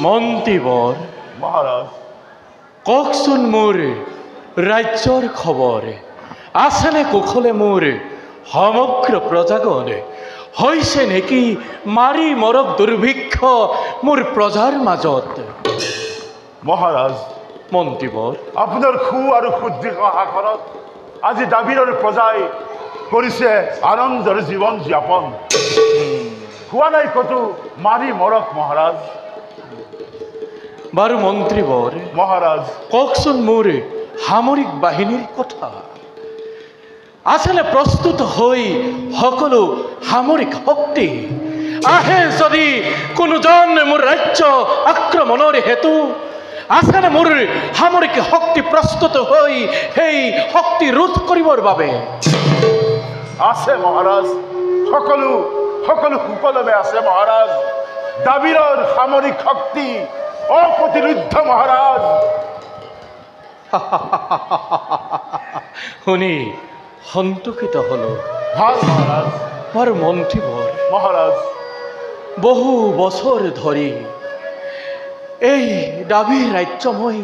মন্ত্ৰীবৰ মহাৰাজ কওকচোন মোৰ ৰাজ্যৰ খবৰ আছেনে কুশলে মোৰ সমগ্ৰ প্ৰজাগণে হৈছে নেকি মাৰি মৰক দুৰ্ভিক্ষ মোৰ প্ৰজাৰ মাজত মহাৰাজ মন্ত্ৰীবৰ আপোনাৰ সু আৰু শুদ্ধিক আশাৰত আজি দাবিৰৰ প্ৰজাই কৰিছে আনন্দৰ জীৱন যাপন হোৱা নাই কতো মাৰি মৰক মহাৰাজ বাৰু মন্ত্ৰীবৰ মহাৰাজ কওকচোন মোৰ সামৰিক বাহিনীৰ কথা আছেনে প্ৰস্তুত হৈ সকলো সামৰিক শক্তি আহে যদি কোনোজন মোৰ ৰাজ্য আক্ৰমণৰ হেতু আছেনে মোৰ সামৰিক শক্তি প্ৰস্তুত হৈ সেই শক্তি ৰোধ কৰিবৰ বাবে আছে মহাৰাজ সকলো সকলো সুকলমে আছে মহাৰাজ দাবিৰৰ সামৰিক শক্তি অপ্ৰতিৰোধ মহাৰাজ শুনি সন্তোষিত হলো ভাল মহাৰাজ মোৰ মন্ত্ৰীবৰ মহাৰাজ বহু বছৰ ধৰি এই দাবী ৰাজ্য মই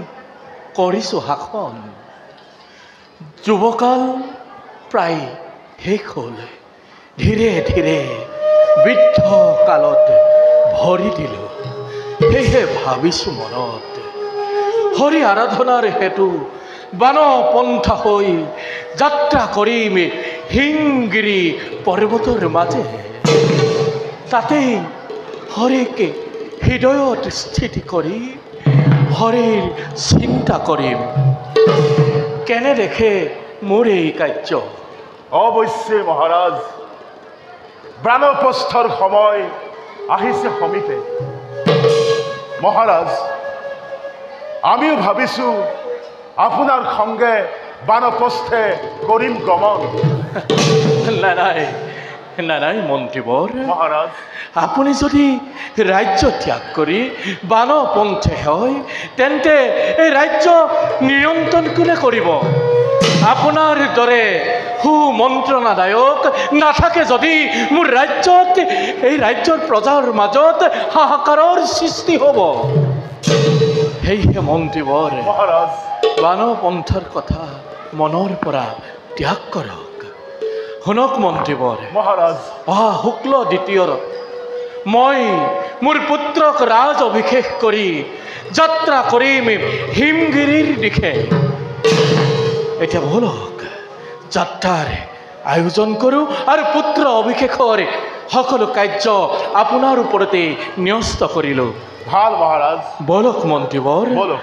কৰিছোঁ শাসন যুৱকাল প্ৰায় শেষ হ'ল ধীৰে ধীৰে বৃদ্ধ কালত ভৰি দিলোঁ সেয়েহে ভাবিছোঁ মনত হৰি আৰাধনাৰ হেতু বানপন্থা হৈ যাত্ৰা কৰিম হিমগিৰি পৰ্বতৰ মাজে তাতেই হৰিক হৃদয়ত স্থিতি কৰি হৰিৰ চিন্তা কৰিম কেনে দেখে মোৰ এই কাৰ্য অৱশ্যে মহাৰাজ বানপ্ৰস্থৰ সময় আহিছে সমীপে মহাৰাজ আমিও ভাবিছো আপনাৰ সঙ্গে বানপ্ৰস্থে কৰিম গমন। নাই মন্ত্ৰীবৰ, মহাৰাজ আপুনি যদি ৰাজ্য ত্যাগ কৰি বানপন্থে হয় তেন্তে এই ৰাজ্য নিয়ন্ত্ৰণ কোনে কৰিব? আপোনাৰ দৰে সুমন্ত্ৰণাদায়ক নাথাকে যদি মোৰ ৰাজ্যত, এই ৰাজ্যৰ প্ৰজাৰ মাজত হাহাকাৰৰ সৃষ্টি হ'ব। সেয়েহে মন্ত্ৰীবৰ, মহাৰাজ বানপন্থৰ কথা মনৰ পৰা ত্যাগ কৰক। শুনক মন্ত্ৰীবৰ, মহাৰাজ অহা শুক্ল দ্বিতীয়ত মই মোৰ পুত্ৰক ৰাজ অভিষেক কৰি যাত্ৰা কৰিম হিমগিৰিৰ দিশে। এতিয়া বলক যাত্ৰাৰ আয়োজন কৰোঁ আৰু পুত্ৰ অভিষেকৰ সকলো কাৰ্য আপোনাৰ ওপৰতে ন্যস্ত কৰিলোঁ। ভাল মহাৰাজ বলক মন্ত্ৰীবৰ, বলক।